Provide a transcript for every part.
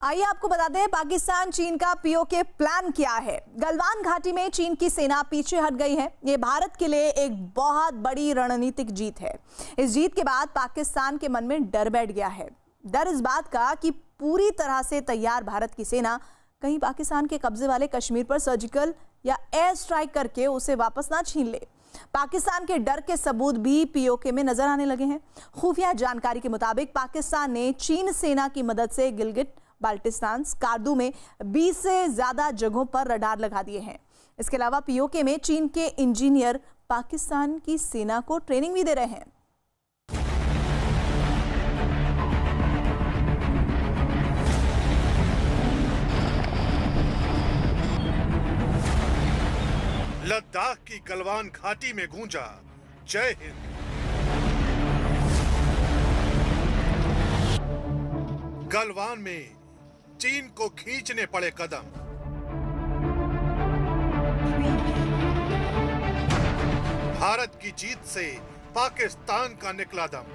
आइए आपको बता दें पाकिस्तान चीन का पीओके प्लान क्या है। गलवान घाटी में चीन की सेना पीछे हट गई है। ये भारत के लिए एक बहुत बड़ी रणनीतिक जीत है। इस जीत के बाद पाकिस्तान के मन में डर बैठ गया है। डर इस बात का कि पूरी तरह से तैयार भारत की सेना कहीं पाकिस्तान के कब्जे वाले कश्मीर पर सर्जिकल या एयर स्ट्राइक करके उसे वापस ना छीन ले। पाकिस्तान के डर के सबूत भी पीओके में नजर आने लगे हैं। खुफिया जानकारी के मुताबिक पाकिस्तान ने चीन सेना की मदद से गिलगिट बाल्टिस्तान स्कार्दू में 20 से ज्यादा जगहों पर रडार लगा दिए हैं। इसके अलावा पीओके में चीन के इंजीनियर पाकिस्तान की सेना को ट्रेनिंग भी दे रहे हैं। लद्दाख की गलवान घाटी में गूंजा जय हिंद। गलवान में चीन को खींचने पड़े कदम। भारत की जीत से पाकिस्तान का निकला दम।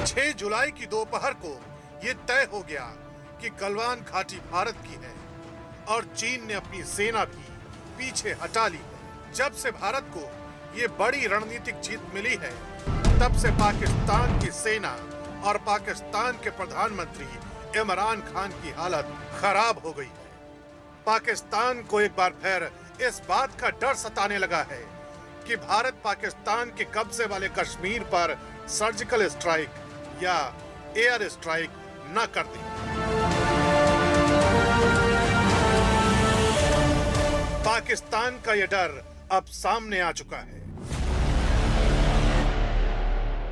6 जुलाई की दोपहर को यह तय हो गया कि गलवान घाटी भारत की है और चीन ने अपनी सेना भी पीछे हटा ली है। जब से भारत को ये बड़ी रणनीतिक जीत मिली है, तब से पाकिस्तान की सेना और पाकिस्तान के प्रधानमंत्री इमरान खान की हालत खराब हो गई है। पाकिस्तान को एक बार फिर इस बात का डर सताने लगा है कि भारत पाकिस्तान के कब्जे वाले कश्मीर पर सर्जिकल स्ट्राइक या एयर स्ट्राइक न कर दे। पाकिस्तान का यह डर अब सामने आ चुका है।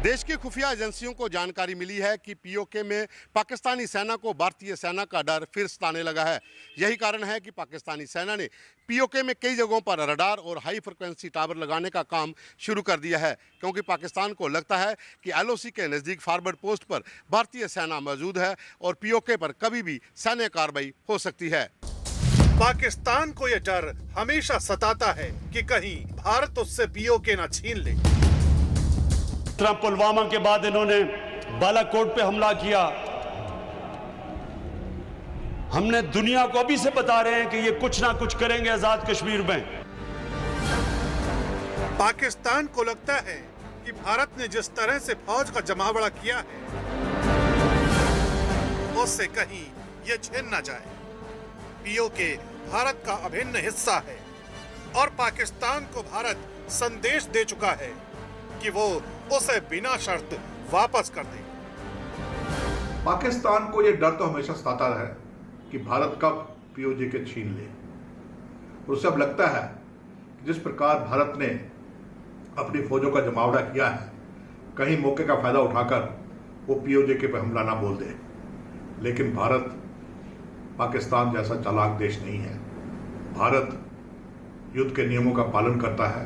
देश की खुफिया एजेंसियों को जानकारी मिली है कि पीओके में पाकिस्तानी सेना को भारतीय सेना का डर फिर सताने लगा है। यही कारण है कि पाकिस्तानी सेना ने पीओके में कई जगहों पर रडार और हाई फ्रिक्वेंसी टावर लगाने का काम शुरू कर दिया है, क्योंकि पाकिस्तान को लगता है कि एलओसी के नज़दीक फॉरवर्ड पोस्ट पर भारतीय सेना मौजूद है और पीओके पर कभी भी सैन्य कार्रवाई हो सकती है। पाकिस्तान को यह डर हमेशा सताता है कि कहीं भारत उससे पीओके न छीन ले। पुलवामा के बाद इन्होंने बालाकोट पे हमला किया। हमने दुनिया को अभी से बता रहे हैं कि ये कुछ ना कुछ करेंगे आजाद कश्मीर में। पाकिस्तान को लगता है कि भारत ने जिस तरह से फौज का जमावड़ा किया है, उससे कहीं ये छिन न जाए। पीओके भारत का अभिन्न हिस्सा है और पाकिस्तान को भारत संदेश दे चुका है कि वो उसे बिना शर्त वापस कर दे। पाकिस्तान को यह डर तो हमेशा सताता है कि भारत कब पीओके छीन ले। और उसे अब लगता है कि जिस प्रकार भारत ने अपनी फौजों का जमावड़ा किया है, कहीं मौके का फायदा उठाकर वो पीओके पे हमला ना बोल दे। लेकिन भारत पाकिस्तान जैसा चालाक देश नहीं है। भारत युद्ध के नियमों का पालन करता है।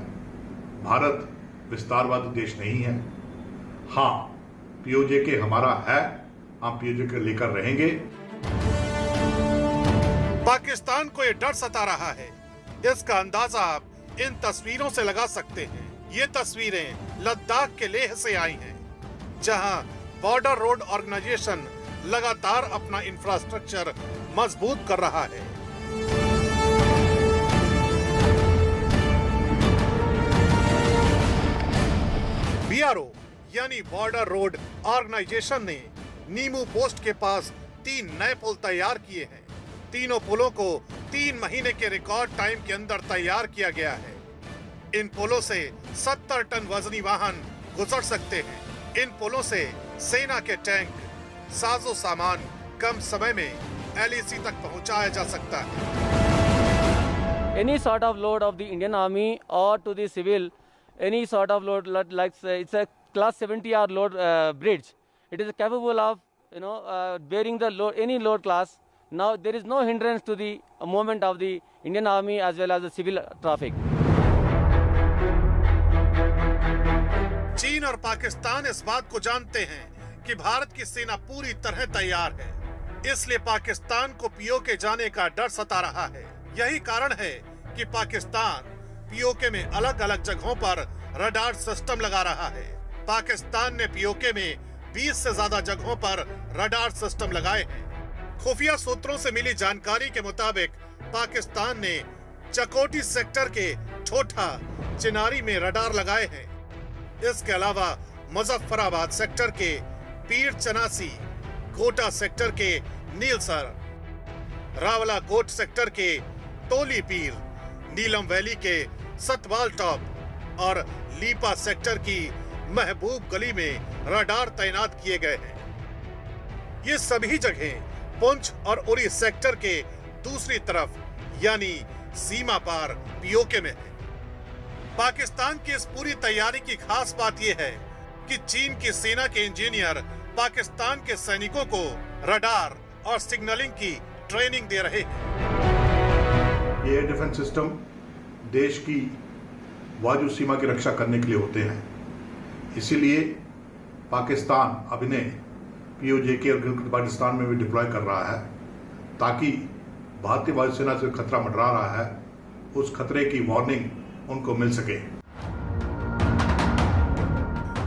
भारत विस्तारवादी देश नहीं है। हाँ, पीओके हमारा है, हम पीओके लेकर रहेंगे। पाकिस्तान को यह डर सता रहा है। इसका अंदाजा आप इन तस्वीरों से लगा सकते हैं। ये तस्वीरें लद्दाख के लेह से आई हैं, जहां बॉर्डर रोड ऑर्गेनाइजेशन लगातार अपना इंफ्रास्ट्रक्चर मजबूत कर रहा है। बीआरओ यानी बॉर्डर रोड ऑर्गेनाइजेशन ने नीमू पोस्ट के पास 3 नए पुल तैयार किए हैं। तीनों पुलों को 3 महीने के रिकॉर्ड टाइम के अंदर तैयार किया गया है। इन पुलों से 70 टन वजनी वाहन गुजर सकते हैं। इन पुलों से सेना के टैंक, साजो सामान कम समय में एलएसी तक पहुंचाया जा सकता है। Any sort of load of the Indian Army or to the civil, any sort of load like it's a class 70R load bridge. It is capable of bearing the load, any load class. Now there is no hindrance to the movement of the Indian Army as well as the civil traffic. चीन और पाकिस्तान इस बात को जानते हैं कि भारत की सेना पूरी तरह तैयार है, इसलिए पाकिस्तान को पीओके जाने का डर सता रहा है। यही कारण है कि पाकिस्तान पीओके में अलग अलग जगहों पर रडार सिस्टम लगा रहा है। पाकिस्तान ने पीओके में 20 से ज्यादा जगहों पर रडार सिस्टम लगाए हैं। खुफिया सूत्रों से मिली जानकारी के मुताबिक पाकिस्तान ने चकोटी सेक्टर के ठोठा, चिनारी में रडार लगाए हैं। इसके अलावा मुजफ्फराबाद सेक्टर के पीर चनासी, कोटा सेक्टर के नीलसर, रावला कोट सेक्टर के टोली पीर, नीलम वैली के सतवाल टॉप और लीपा सेक्टर की महबूब गली में रडार तैनात किए गए हैं। ये सभी जगहें पुंछ और उरी सेक्टर के दूसरी तरफ यानी सीमा पार पीओके में है। पाकिस्तान की इस पूरी तैयारी की खास बात यह है कि चीन की सेना के इंजीनियर पाकिस्तान के सैनिकों को रडार और सिग्नलिंग की ट्रेनिंग दे रहे हैं। ये एयर डिफेंस सिस्टम देश की वायु सीमा की रक्षा करने के लिए होते हैं। इसीलिए पाकिस्तान अब इन्हें पीओजे और गिलगित बाल्टिस्तान में भी डिप्लॉय कर रहा है, ताकि भारतीय वायुसेना से खतरा मंडरा रहा है, उस खतरे की वार्निंग उनको मिल सके।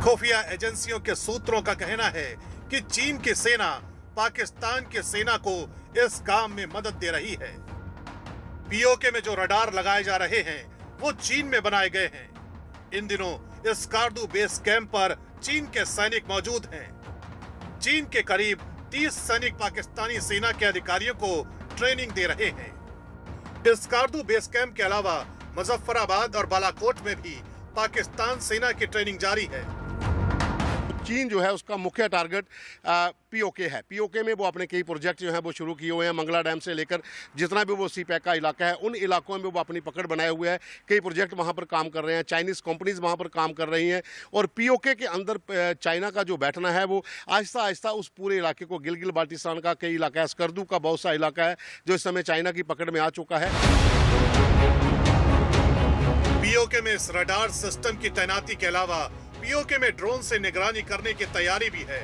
खुफिया एजेंसियों के सूत्रों का कहना है कि चीन की सेना पाकिस्तान की सेना को इस काम में मदद दे रही है। पीओके में जो रडार लगाए जा रहे हैं वो चीन में बनाए गए हैं। इन दिनों इस स्कार्दू बेस कैंप पर चीन के सैनिक मौजूद हैं। चीन के करीब 30 सैनिक पाकिस्तानी सेना के अधिकारियों को ट्रेनिंग दे रहे हैं। इस स्कार्दू बेस कैंप के अलावा मुजफ्फराबाद और बालाकोट में भी पाकिस्तान सेना की ट्रेनिंग जारी है। चीन जो है उसका मुख्य टारगेट पीओके है। पीओके में वो अपने कई प्रोजेक्ट जो हैं वो शुरू किए हुए हैं। मंगला डैम से लेकर जितना भी वो सी पैक का इलाका है, उन इलाकों में वो अपनी पकड़ बनाए हुए हैं। कई प्रोजेक्ट वहाँ पर काम कर रहे हैं, चाइनीज़ कंपनीज वहाँ पर काम कर रही हैं और पीओके के अंदर चाइना का जो बैठना है वो आहिस्ता आहिस्ता उस पूरे इलाके को, गिलगित बाल्टिस्तान का कई इलाका है, स्कर्दू का बहुत सा इलाका है जो इस समय चाइना की पकड़ में आ चुका है। पीओके में इस रडार सिस्टम की तैनाती के अलावा पीओके में ड्रोन से निगरानी करने की तैयारी भी है।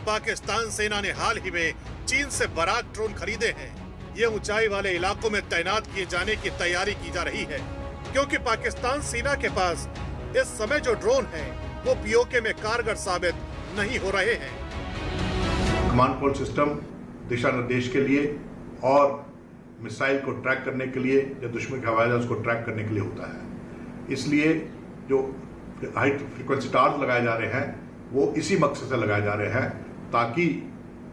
पाकिस्तान सेना ने हाल ही में चीन से बराक ड्रोन खरीदे हैं। ये ऊंचाई वाले इलाकों में तैनात किए जाने की तैयारी की जा रही है, क्योंकि पाकिस्तान सेना के पास इस समय जो ड्रोन हैं वो पीओके में कारगर साबित नहीं हो रहे हैं। कमांड कंट्रोल सिस्टम दिशा निर्देश के लिए और मिसाइल को ट्रैक करने के लिए या दुश्मन के हवाई जहाज उसको ट्रैक करने के लिए होता है। इसलिए जो हाई फ्रीक्वेंसी टावर्स लगाए जा रहे हैं वो इसी मकसद से लगाए जा रहे हैं, ताकि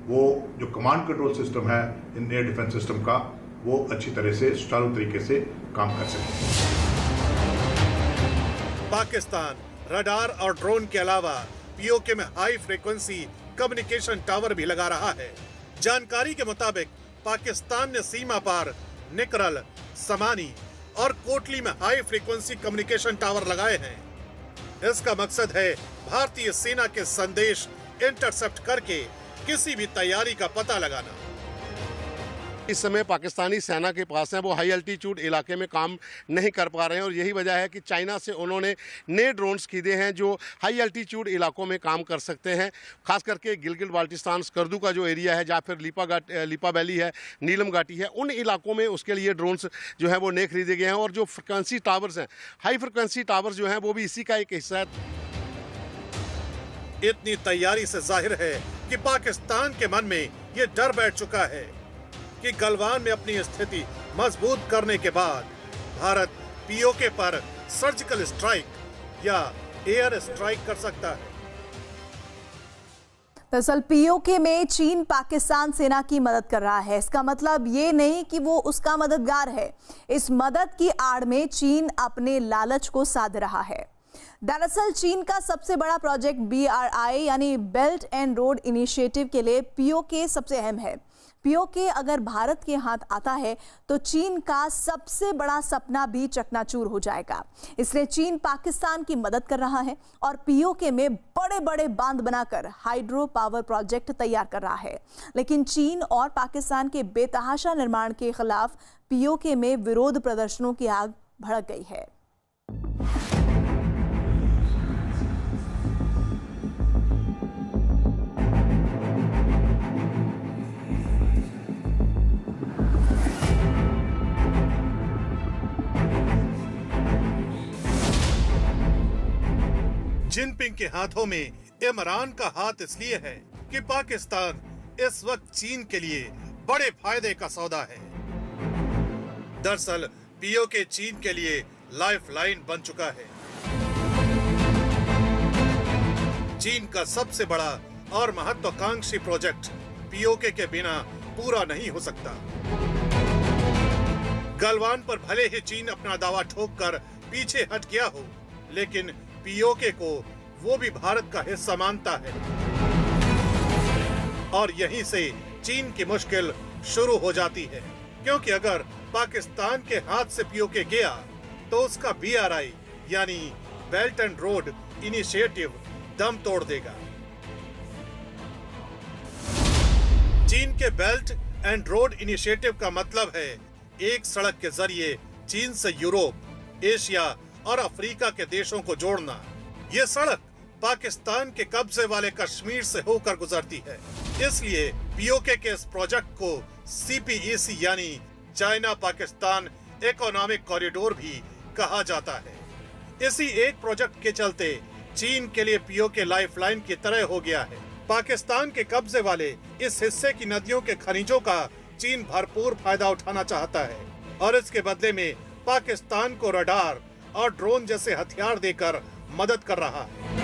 वो जो कमांड कंट्रोल सिस्टम है इन एयर डिफेंस सिस्टम का वो अच्छी तरह से सुचारू तरीके से काम कर सके। पाकिस्तान रडार और ड्रोन के अलावा पीओके में हाई फ्रीक्वेंसी कम्युनिकेशन टावर भी लगा रहा है। जानकारी के मुताबिक पाकिस्तान ने सीमा पार निकरल, समानी और कोटली में हाई फ्रीक्वेंसी कम्युनिकेशन टावर लगाए हैं। इसका मकसद है भारतीय सेना के संदेश इंटरसेप्ट करके किसी भी तैयारी का पता लगाना। इस समय पाकिस्तानी सेना के पास है वो हाई एल्टीट्यूड इलाके में काम नहीं कर पा रहे हैं और यही वजह है कि चाइना से उन्होंने नए ड्रोन्स खरीदे हैं जो हाई एल्टीट्यूड इलाकों में काम कर सकते हैं। खास करके गिलगित बाल्टिस्तान, स्कर्दू का जो एरिया है, जहाँ फिर लीपा वैली है, नीलम घाटी है, उन इलाकों में उसके लिए ड्रोन्स जो है वो नए खरीदे गए हैं। और जो फ्रिक्वेंसी टावर्स हैं, हाई फ्रिक्वेंसी टावर्स जो हैं वो भी इसी का एक हिस्सा है। इतनी तैयारी से जाहिर है कि पाकिस्तान के मन में ये डर बैठ चुका है कि गलवान में अपनी स्थिति मजबूत करने के बाद भारत पीओके पर सर्जिकल स्ट्राइक या एयर स्ट्राइक कर सकता है। दरअसल पीओके में चीन पाकिस्तान सेना की मदद कर रहा है। इसका मतलब ये नहीं कि वो उसका मददगार है। इस मदद की आड़ में चीन अपने लालच को साध रहा है। दरअसल चीन का सबसे बड़ा प्रोजेक्ट BRI यानी बेल्ट एंड रोड इनिशिएटिव के लिए पीओके सबसे अहम है। पीओके अगर भारत के हाथ आता है तो चीन का सबसे बड़ा सपना भी चकनाचूर हो जाएगा। इसलिए चीन पाकिस्तान की मदद कर रहा है और पीओके में बड़े बड़े बांध बनाकर हाइड्रो पावर प्रोजेक्ट तैयार कर रहा है। लेकिन चीन और पाकिस्तान के बेतहाशा निर्माण के खिलाफ पीओके में विरोध प्रदर्शनों की आग भड़क गई है। जिनपिंग के हाथों में इमरान का हाथ इसलिए है कि पाकिस्तान इस वक्त चीन के लिए बड़े फायदे का सौदा है। दरअसल पीओके चीन के लिए लाइफलाइन बन चुका है। चीन का सबसे बड़ा और महत्वाकांक्षी प्रोजेक्ट पीओके के बिना पूरा नहीं हो सकता। गलवान पर भले ही चीन अपना दावा ठोककर पीछे हट गया हो, लेकिन पीओके को वो भी भारत का हिस्सा मानता है और यहीं से चीन की मुश्किल शुरू हो जाती है, क्योंकि अगर पाकिस्तान के हाथ से पीओके गया तो उसका BRI यानी बेल्ट एंड रोड इनिशिएटिव दम तोड़ देगा। चीन के बेल्ट एंड रोड इनिशिएटिव का मतलब है एक सड़क के जरिए चीन से यूरोप, एशिया और अफ्रीका के देशों को जोड़ना। ये सड़क पाकिस्तान के कब्जे वाले कश्मीर से होकर गुजरती है। इसलिए पीओके के इस प्रोजेक्ट को CPEC यानी चाइना पाकिस्तान इकोनॉमिक कॉरिडोर भी कहा जाता है। इसी एक प्रोजेक्ट के चलते चीन के लिए पीओके लाइफलाइन की तरह हो गया है। पाकिस्तान के कब्जे वाले इस हिस्से की नदियों के खनिजों का चीन भरपूर फायदा उठाना चाहता है और इसके बदले में पाकिस्तान को रडार और ड्रोन जैसे हथियार देकर मदद कर रहा है।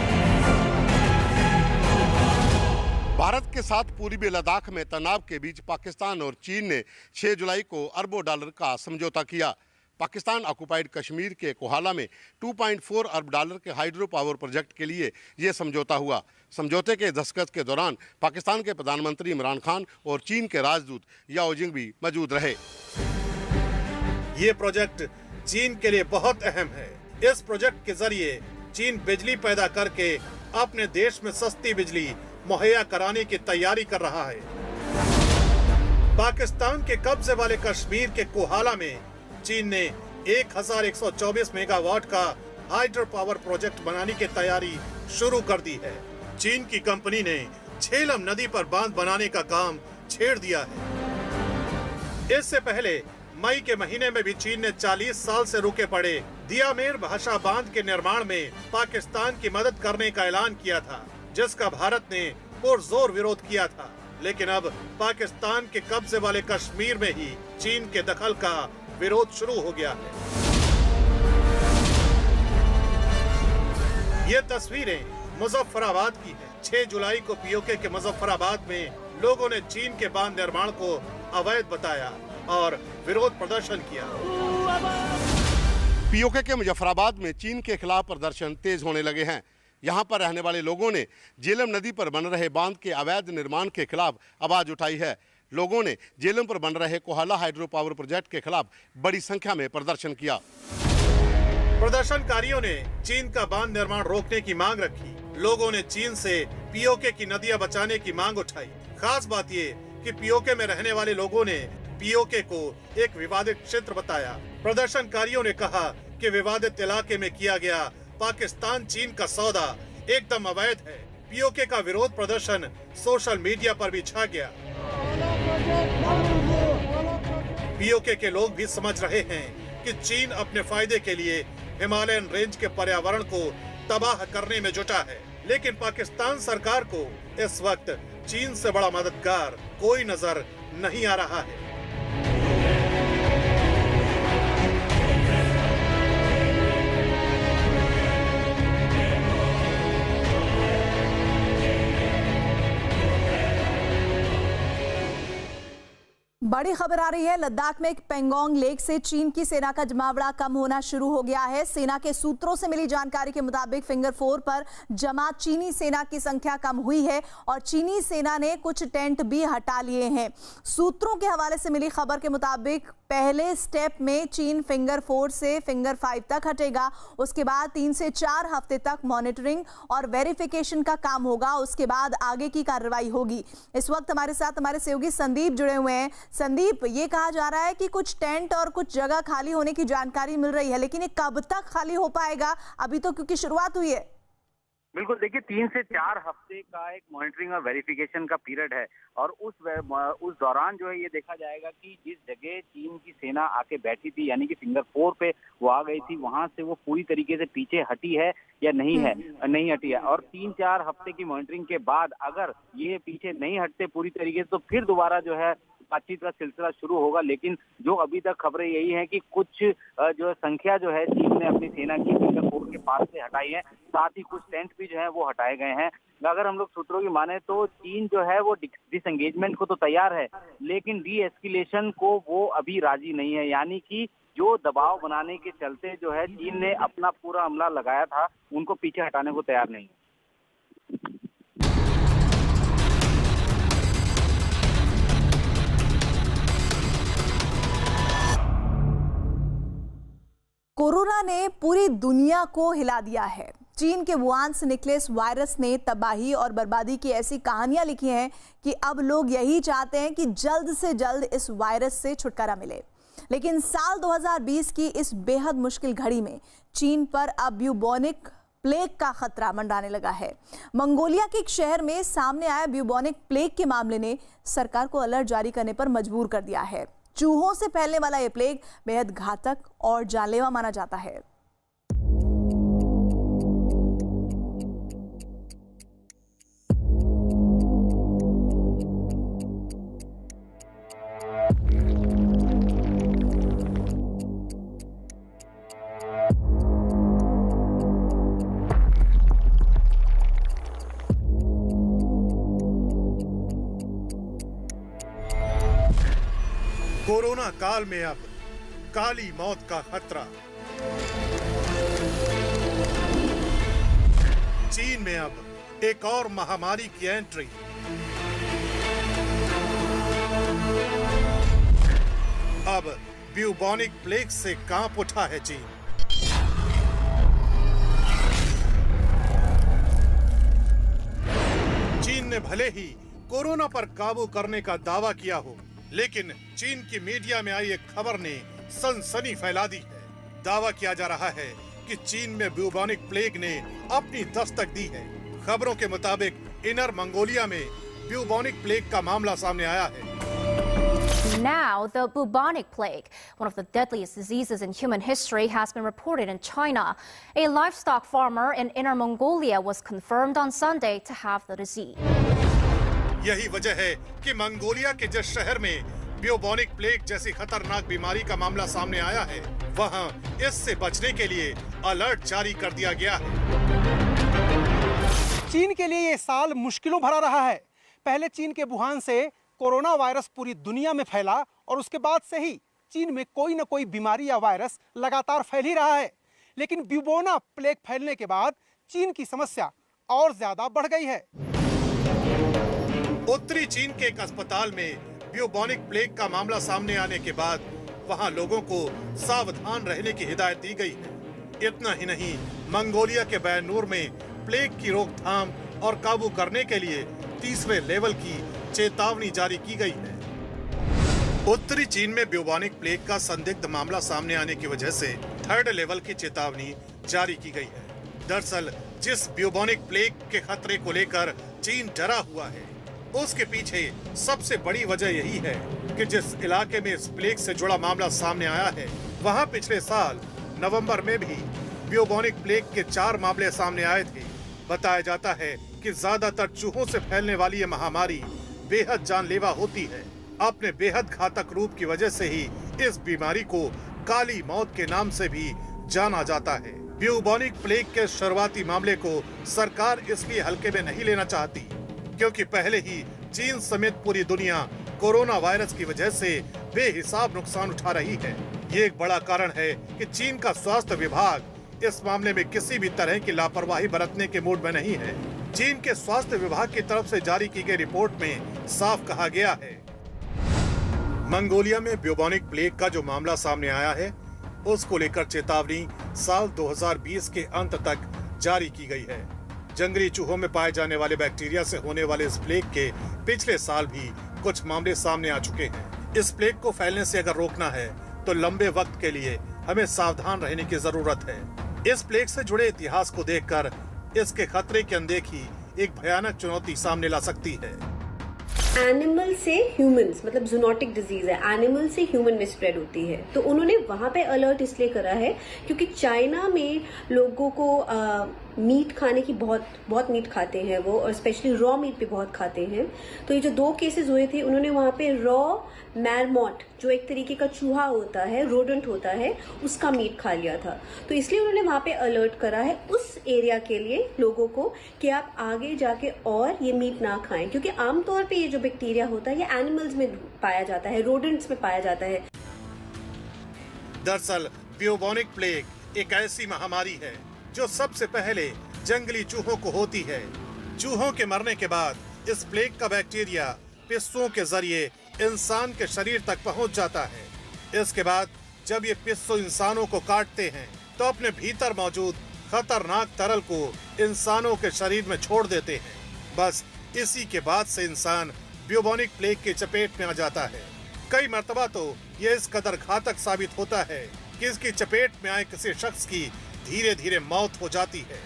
भारत के साथ पूर्वी लद्दाख में तनाव के बीच पाकिस्तान और चीन ने 6 जुलाई को अरबों डॉलर का समझौता किया। पाकिस्तान ऑक्युपाइड कश्मीर के कोहाला में 2.4 अरब डॉलर के हाइड्रो पावर प्रोजेक्ट के लिए यह समझौता हुआ। समझौते के दस्तखत के दौरान पाकिस्तान के प्रधानमंत्री इमरान खान और चीन के राजदूत याओ जिंग भी मौजूद रहे। ये प्रोजेक्ट चीन के लिए बहुत अहम है। इस प्रोजेक्ट के जरिए चीन बिजली पैदा करके अपने देश में सस्ती बिजली मुहैया कराने की तैयारी कर रहा है। पाकिस्तान के कब्जे वाले कश्मीर के कोहाला में चीन ने 1124 मेगावाट का हाइड्रो पावर प्रोजेक्ट बनाने की तैयारी शुरू कर दी है। चीन की कंपनी ने झेलम नदी पर बांध बनाने का काम छेड़ दिया है। इससे पहले मई के महीने में भी चीन ने 40 साल से रुके पड़े दियामेर भाषा बांध के निर्माण में पाकिस्तान की मदद करने का ऐलान किया था, जिसका भारत ने पुरजोर विरोध किया था। लेकिन अब पाकिस्तान के कब्जे वाले कश्मीर में ही चीन के दखल का विरोध शुरू हो गया है। ये तस्वीरें मुजफ्फराबाद की हैं। 6 जुलाई को पीओके के मुजफ्फराबाद में लोगों ने चीन के बांध निर्माण को अवैध बताया और विरोध प्रदर्शन किया। पीओके के मुजफ्फराबाद में चीन के खिलाफ प्रदर्शन तेज होने लगे हैं। यहाँ पर रहने वाले लोगों ने झेलम नदी पर बन रहे बांध के अवैध निर्माण के खिलाफ आवाज उठाई है। लोगों ने झेलम पर बन रहे कोहाला हाइड्रो पावर प्रोजेक्ट के खिलाफ बड़ी संख्या में प्रदर्शन किया। प्रदर्शनकारियों ने चीन का बांध निर्माण रोकने की मांग रखी। लोगों ने चीन से पीओके की नदियां बचाने की मांग उठाई। खास बात ये कि पीओके में रहने वाले लोगों ने पीओके को एक विवादित क्षेत्र बताया। प्रदर्शनकारियों ने कहा कि विवादित इलाके में किया गया पाकिस्तान चीन का सौदा एकदम अवैध है। पीओके का विरोध प्रदर्शन सोशल मीडिया पर भी छा गया। पीओके के लोग भी समझ रहे हैं कि चीन अपने फायदे के लिए हिमालयन रेंज के पर्यावरण को तबाह करने में जुटा है, लेकिन पाकिस्तान सरकार को इस वक्त चीन से बड़ा मददगार कोई नजर नहीं आ रहा है। बड़ी खबर आ रही है। लद्दाख में पेंगोंग लेक से चीन की सेना का जमावड़ा कम होना शुरू हो गया है। सेना के सूत्रों से मिली जानकारी के मुताबिक फिंगर 4 पर जमा चीनी सेना की संख्या कम हुई है और चीनी सेना ने कुछ टेंट भी हटा लिए हैं। सूत्रों के हवाले से मिली खबर के मुताबिक पहले स्टेप में चीन फिंगर 4 से फिंगर 5 तक हटेगा। उसके बाद 3 से 4 हफ्ते तक मॉनिटरिंग और वेरिफिकेशन का काम होगा। उसके बाद आगे की कार्रवाई होगी। इस वक्त हमारे साथ हमारे सहयोगी संदीप जुड़े हुए हैं। संदीप, ये कहा जा रहा है कि कुछ टेंट और कुछ जगह खाली होने की जानकारी मिल रही है, लेकिन ये कब तक खाली हो पाएगा? अभी तो क्योंकि शुरुआत हुई है। बिल्कुल, देखिए 3 से 4 हफ्ते का एक मॉनिटरिंग और वेरिफिकेशन का पीरियड है और उस दौरान जो है ये देखा जाएगा कि जिस जगह चीन की सेना आके बैठी थी, यानी कि फिंगर 4 पे वो आ गई थी, वहां से वो पूरी तरीके से पीछे हटी है या नहीं हटी है। और 3-4 हफ्ते की मॉनिटरिंग के बाद अगर ये पीछे नहीं हटते पूरी तरीके से तो फिर दोबारा जो है बातचीत का सिलसिला शुरू होगा। लेकिन जो अभी तक खबरें यही हैं कि कुछ जो संख्या जो है चीन ने अपनी सेना की फिंगर 4 के पास से हटाई है, साथ ही कुछ टेंट भी जो है वो हटाए गए हैं। अगर हम लोग सूत्रों की माने तो चीन जो है वो डिसएंगेजमेंट को तो तैयार है, लेकिन डी एस्केलेशन को वो अभी राजी नहीं है। यानी कि जो दबाव बनाने के चलते जो है चीन ने अपना पूरा हमला लगाया था, उनको पीछे हटाने को तैयार नहीं है। कोरोना ने पूरी दुनिया को हिला दिया है। चीन के वुहान से निकले इस वायरस ने तबाही और बर्बादी की ऐसी कहानियां लिखी हैं कि अब लोग यही चाहते हैं कि जल्द से जल्द इस वायरस से छुटकारा मिले। लेकिन साल 2020 की इस बेहद मुश्किल घड़ी में चीन पर अब ब्यूबोनिक प्लेग का खतरा मंडराने लगा है। मंगोलिया के एक शहर में सामने आया ब्यूबोनिक प्लेग के मामले ने सरकार को अलर्ट जारी करने पर मजबूर कर दिया है। चूहों से फैलने वाला यह प्लेग बेहद घातक और जानलेवा माना जाता है। कोरोना काल में अब काली मौत का खतरा। चीन में अब एक और महामारी की एंट्री। अब ब्यूबोनिक प्लेग से कांप उठा है चीन। चीन ने भले ही कोरोना पर काबू करने का दावा किया हो, लेकिन चीन की मीडिया में आई एक खबर ने सनसनी फैला दी है। दावा किया जा रहा है कि चीन में ब्यूबोनिक प्लेग ने अपनी दस्तक दी है। खबरों के मुताबिक इनर मंगोलिया में ब्यूबोनिक प्लेग का मामला सामने आया है। Now, the bubonic plague, one of the deadliest diseases in human history, has been reported in China. A livestock farmer in Inner Mongolia was confirmed on Sunday to have the disease. यही वजह है कि Mongolia के जिस शहर में bubonic plague जैसी खतरनाक बीमारी का मामला सामने आया है, वहां इससे बचने के लिए अलर्ट जारी कर दिया गया है। चीन के लिए ये साल मुश्किलों भरा रहा है। पहले चीन के वुहान से कोरोना वायरस पूरी दुनिया में फैला और उसके बाद से ही चीन में कोई न कोई बीमारी या वायरस लगातार फैल ही रहा है। लेकिन ब्यूबोना प्लेग फैलने के बाद चीन की समस्या और ज्यादा बढ़ गई है। उत्तरी चीन के एक अस्पताल में ब्यूबोनिक प्लेग का मामला सामने आने के बाद वहां लोगों को सावधान रहने की हिदायत दी गई है। इतना ही नहीं, मंगोलिया के बैनूर में प्लेग की रोकथाम और काबू करने के लिए तीसरे लेवल की चेतावनी जारी की गई है। उत्तरी चीन में ब्यूबोनिक प्लेग का संदिग्ध मामला सामने आने की वजह से थर्ड लेवल की चेतावनी जारी की गई है। दरअसल जिस ब्यूबोनिक प्लेग के खतरे को लेकर चीन डरा हुआ है, उसके पीछे सबसे बड़ी वजह यही है कि जिस इलाके में इस प्लेग से जुड़ा मामला सामने आया है, वहां पिछले साल नवंबर में भी ब्यूबोनिक प्लेग के 4 मामले सामने आए थे। बताया जाता है कि ज्यादातर चूहों से फैलने वाली ये महामारी बेहद जानलेवा होती है। अपने बेहद घातक रूप की वजह से ही इस बीमारी को काली मौत के नाम से भी जाना जाता है। ब्यूबोनिक प्लेग के शुरुआती मामले को सरकार इसलिए हल्के में नहीं लेना चाहती, क्योंकि पहले ही चीन समेत पूरी दुनिया कोरोना वायरस की वजह से बेहिसाब नुकसान उठा रही है। ये एक बड़ा कारण है कि चीन का स्वास्थ्य विभाग इस मामले में किसी भी तरह की लापरवाही बरतने के मूड में नहीं है। चीन के स्वास्थ्य विभाग की तरफ से जारी की गई रिपोर्ट में साफ कहा गया है, मंगोलिया में ब्यूबोनिक प्लेग का जो मामला सामने आया है, उसको लेकर चेतावनी साल 2020 के अंत तक जारी की गई है। जंगली चूहों में पाए जाने वाले बैक्टीरिया से होने वाले इस प्लेग के पिछले साल भी कुछ मामले सामने आ चुके हैं। इस प्लेग को फैलने से अगर रोकना है तो लंबे वक्त के लिए हमें सावधान रहने की जरूरत है। इस प्लेग से जुड़े इतिहास को देखकर इसके खतरे की अनदेखी एक भयानक चुनौती सामने ला सकती है। एनिमल से ह्यूमंस, मतलब जूनोटिक डिजीज है, एनिमल से ह्यूमन में स्प्रेड होती है। तो उन्होंने वहां पे अलर्ट इसलिए करा है क्योंकि चाइना में लोगों को मीट खाने की बहुत मीट खाते हैं वो, और स्पेशली रॉ मीट पे बहुत खाते हैं। तो ये जो 2 केसेस हुए थे, उन्होंने वहां पे रॉ मैरमॉट, जो एक तरीके का चूहा होता है, रोडेंट होता है, उसका मीट खा लिया था। तो इसलिए उन्होंने वहां पे अलर्ट करा है उस एरिया के लिए लोगों को कि आप आगे जाके और ये मीट ना खाएं, क्योंकि आमतौर पे ये जो बैक्टीरिया होता है ये एनिमल्स में पाया जाता है, रोडेंट्स में पाया जाता है। दरअसल ब्यूबोनिक प्लेग एक ऐसी महामारी है जो सबसे पहले जंगली चूहों को होती है। चूहों के मरने के बाद इस प्लेग का बैक्टीरिया पिस्सुओं के जरिए इंसान के शरीर तक पहुंच जाता है। इसके बाद जब ये पिस्सू इंसानों को काटते हैं तो अपने भीतर मौजूद खतरनाक तरल को इंसानों के शरीर में छोड़ देते हैं। बस इसी के बाद से इंसान ब्यूबोनिक प्लेग की चपेट में आ जाता है। कई मर्तबा तो ये इस कदर घातक साबित होता है कि इसकी चपेट में आए किसी शख्स की धीरे धीरे मौत हो जाती है।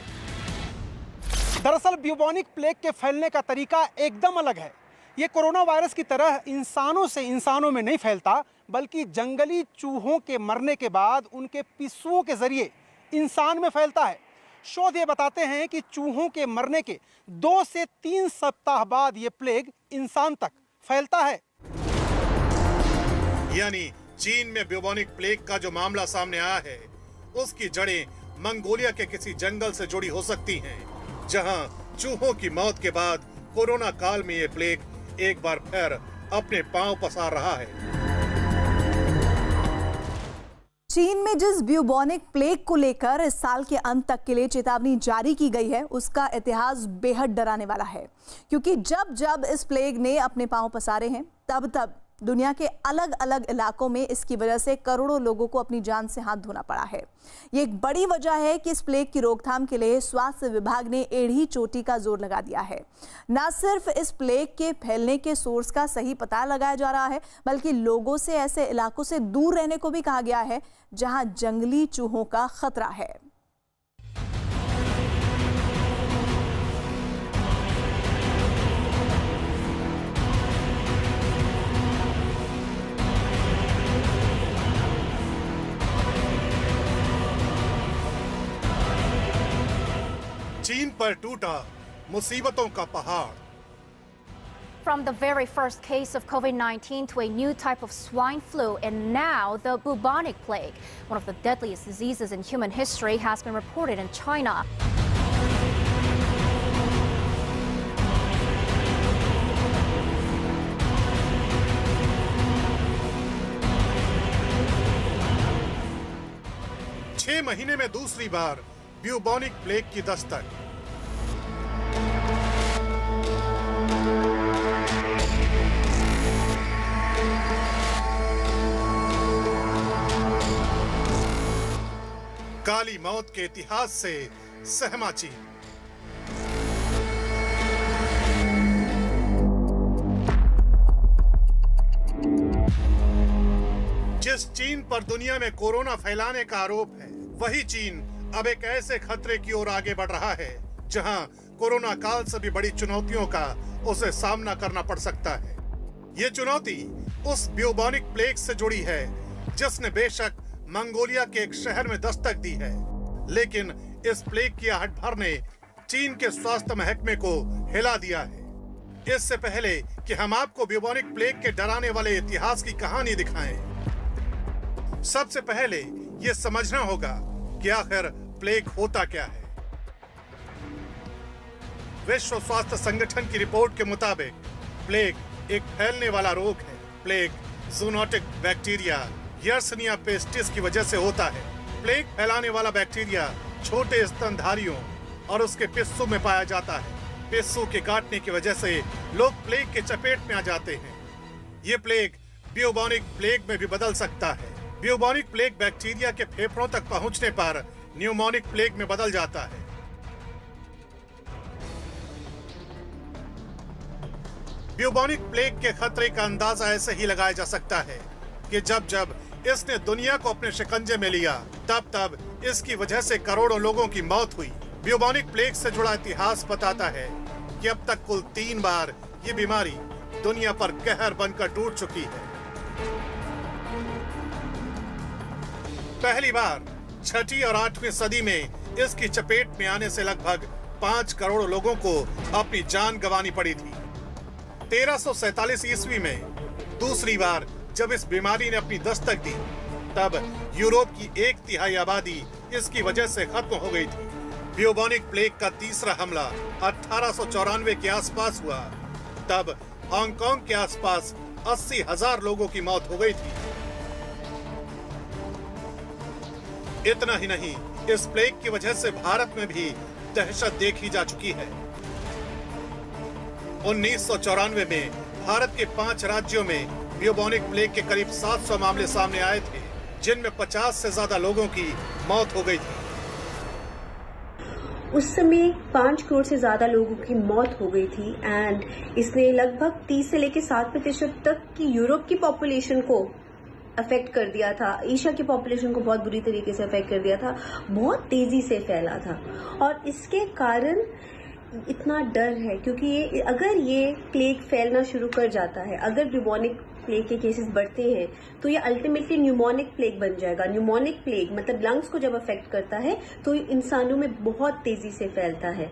दरअसल ब्यूबोनिक प्लेग के फैलने का तरीका एकदम अलग है। ये कोरोना वायरस की तरह इंसानों से इंसानों में नहीं फैलता, बल्कि जंगली चूहों के मरने के बाद उनके पिस्सुओं के जरिए इंसान में फैलता है। शोध ये बताते हैं कि चूहों के मरने के 2 से 3 सप्ताह बाद ये प्लेग इंसान तक फैलता है। यानी चीन में ब्यूबोनिक प्लेग का जो मामला सामने आया है, उसकी जड़ें मंगोलिया के किसी जंगल से जुड़ी हो सकती हैं, जहां चूहों की मौत के बाद कोरोना काल में ये प्लेग एक बार फिर अपने पांव पसार रहा है। चीन में जिस ब्यूबोनिक प्लेग को लेकर इस साल के अंत तक के लिए चेतावनी जारी की गई है, उसका इतिहास बेहद डराने वाला है, क्योंकि जब जब इस प्लेग ने अपने पांव पसारे हैं, तब तब दुनिया के अलग अलग इलाकों में इसकी वजह से करोड़ों लोगों को अपनी जान से हाथ धोना पड़ा है। ये एक बड़ी वजह है कि इस प्लेग की रोकथाम के लिए स्वास्थ्य विभाग ने एड़ी चोटी का जोर लगा दिया है। न सिर्फ इस प्लेग के फैलने के सोर्स का सही पता लगाया जा रहा है, बल्कि लोगों से ऐसे इलाकों से दूर रहने को भी कहा गया है जहां जंगली चूहों का खतरा है। चीन पर टूटा मुसीबतों का पहाड़। From the very first case of COVID-19 to a new type of swine flu, and now the bubonic plague, one of the deadliest diseases in human history, has been reported in China. छह महीने में दूसरी बार bubonic plague की दस्तक। काली मौत के इतिहास से सहमा चीन। जिस चीन पर दुनिया में कोरोना फैलाने का आरोप है, वही चीन अब एक ऐसे खतरे की ओर आगे बढ़ रहा है जहां कोरोना काल से भी बड़ी चुनौतियों का उसे सामना करना पड़ सकता है। ये चुनौती उस ब्यूबोनिक प्लेग से जुड़ी है जिसने बेशक मंगोलिया के एक शहर में दस्तक दी है, लेकिन इस प्लेग की आहट भर ने चीन के स्वास्थ्य महकमे को हिला दिया है। इससे पहले कि हम आपको ब्यूबोनिक प्लेग के डराने वाले इतिहास की कहानी दिखाएं, सबसे पहले ये समझना होगा कि आखिर प्लेग होता क्या है। विश्व स्वास्थ्य संगठन की रिपोर्ट के मुताबिक प्लेग एक फैलने वाला रोग है। प्लेग जूनोटिक बैक्टीरिया यर्सनिया पेस्टिस की वजह से होता है। प्लेग फैलाने वाला बैक्टीरिया छोटे स्तनधारियों और उसके पिस्सू में पाया जाता है। पिस्सू के काटने की वजह से लोग प्लेग के चपेट में आ जाते हैं। ये प्लेग ब्यूबोनिक प्लेग में भी बदल सकता है। ब्यूबोनिक प्लेग बैक्टीरिया के फेफड़ों तक पहुंचने पर न्यूमोनिक प्लेग में बदल जाता है। ब्यूबोनिक प्लेग के खतरे का अंदाजा ऐसे ही लगाया जा सकता है कि जब जब इसने दुनिया को अपने शिकंजे में लिया, तब तब इसकी वजह से करोड़ों लोगों की मौत हुई। ब्यूबोनिक प्लेग से जुड़ा इतिहास बताता है कि अब तक कुल 3 बार ये बीमारी दुनिया पर कहर बनकर टूट चुकी है। पहली बार 6वीं और 8वीं सदी में इसकी चपेट में आने से लगभग 5 करोड़ लोगों को अपनी जान गंवानी पड़ी थी। 1347 ईस्वी में दूसरी बार जब इस बीमारी ने अपनी दस्तक दी, तब यूरोप की 1/3 आबादी इसकी वजह से खत्म हो गई थी। ब्यूबोनिक प्लेग का तीसरा हमला 1894 के आसपास हुआ, तब हांगकांग के आसपास 80,000 लोगों की मौत हो गई थी। इतना ही नहीं, इस प्लेग की वजह से भारत में भी दहशत देखी जा चुकी है। 1994 में भारत के 5 राज्यों में ब्यूबोनिक प्लेग के करीब 700 मामले सामने आए थे, जिनमें 50 से ज्यादा लोगों की मौत हो गई थी। उस समय 5 करोड़ से ज्यादा लोगों की मौत हो गई थी एंड इसने लगभग 30 से लेकर 7% तक की यूरोप की पॉपुलेशन को अफेक्ट कर दिया था। एशिया की पॉपुलेशन को बहुत बुरी तरीके से अफेक्ट कर दिया था। बहुत तेजी से फैला था और इसके कारण इतना डर है क्योंकि अगर ये प्लेग फैलना शुरू कर जाता है, अगर ब्यूबोनिक प्लेग के केसेस बढ़ते हैं तो ये अल्टीमेटली न्यूमोनिक प्लेग बन जाएगा। न्यूमोनिक प्लेग मतलब लंग्स को जब अफेक्ट करता है तो इंसानों में बहुत तेजी से फैलता है।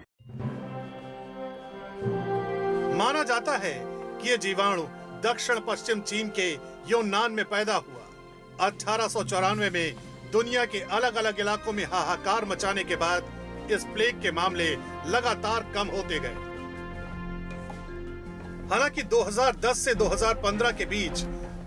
माना जाता है कि ये जीवाणु दक्षिण पश्चिम चीन के यूनान में पैदा हुआ। 1894 में दुनिया के अलग अलग इलाकों में हाहाकार मचाने के बाद इस प्लेग के मामले लगातार कम होते गए। हालांकि 2010 से 2015 के बीच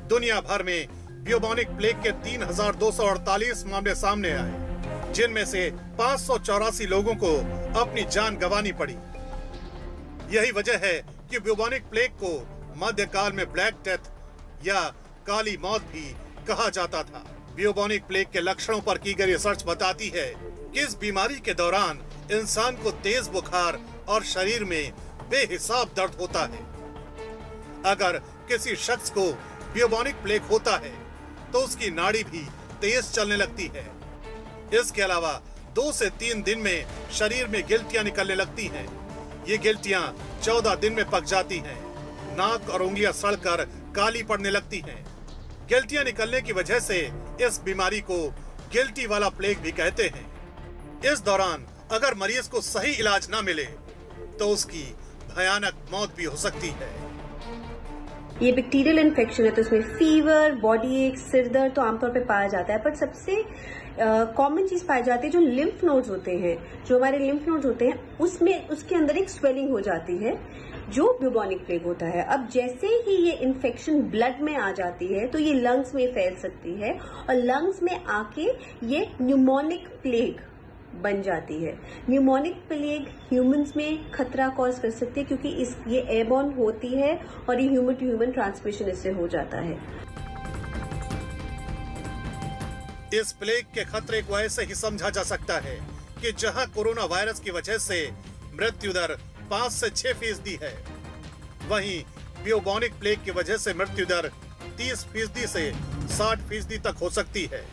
दुनिया भर में ब्यूबोनिक प्लेग के 3,248 मामले सामने आए, जिनमें से 584 लोगों को अपनी जान गंवानी पड़ी। यही वजह है कि ब्यूबोनिक प्लेग को मध्यकाल में ब्लैक डेथ या काली मौत भी कहा जाता था। ब्यूबोनिक प्लेग के लक्षणों पर की गई रिसर्च बताती है कि इस बीमारी के दौरान इंसान को तेज बुखार और शरीर में बेहिसाब दर्द होता है। अगर किसी शख्स को ब्यूबोनिक प्लेग होता है तो उसकी नाड़ी भी तेज चलने लगती है। इसके अलावा 2 से 3 दिन में शरीर में गिल्टियां निकलने लगती हैं। ये गिल्टियां 14 दिन में पक जाती हैं। नाक और उंगलियां सड़कर काली पड़ने लगती हैं। गिल्टियां निकलने की वजह से इस बीमारी को गिल्टी वाला प्लेग भी कहते हैं। इस दौरान अगर मरीज को सही इलाज न मिले तो उसकी भयानक मौत भी हो सकती है। ये बैक्टीरियल इन्फेक्शन है तो इसमें फीवर, बॉडी एक, सिर दर्द तो आमतौर पे पाया जाता है, पर सबसे कॉमन चीज पाई जाती है जो लिम्फ नोड्स होते हैं, जो हमारे लिम्फ नोड्स होते हैं उसमें उसके अंदर एक स्वेलिंग हो जाती है जो ब्यूबोनिक प्लेग होता है। अब जैसे ही ये इन्फेक्शन ब्लड में आ जाती है तो ये लंग्स में फैल सकती है और लंग्स में आके ये न्यूमोनिक प्लेग बन जाती है। न्यूमोनिक प्लेग ह्यूमंस में खतरा कॉज कर सकती है क्योंकि ये एयरबॉर्न होती है और ये ह्यूमन टू ह्यूमन ट्रांसमिशन इससे हो जाता है। इस प्लेग के खतरे को ऐसे ही समझा जा सकता है कि जहां कोरोना वायरस की वजह से मृत्यु दर 5 से 6% है, वहीं ब्यूबोनिक प्लेग की वजह से मृत्यु दर 30% से 60% तक हो सकती है।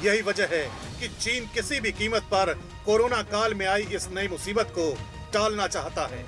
यही वजह है कि चीन किसी भी कीमत पर कोरोना काल में आई इस नई मुसीबत को टालना चाहता है।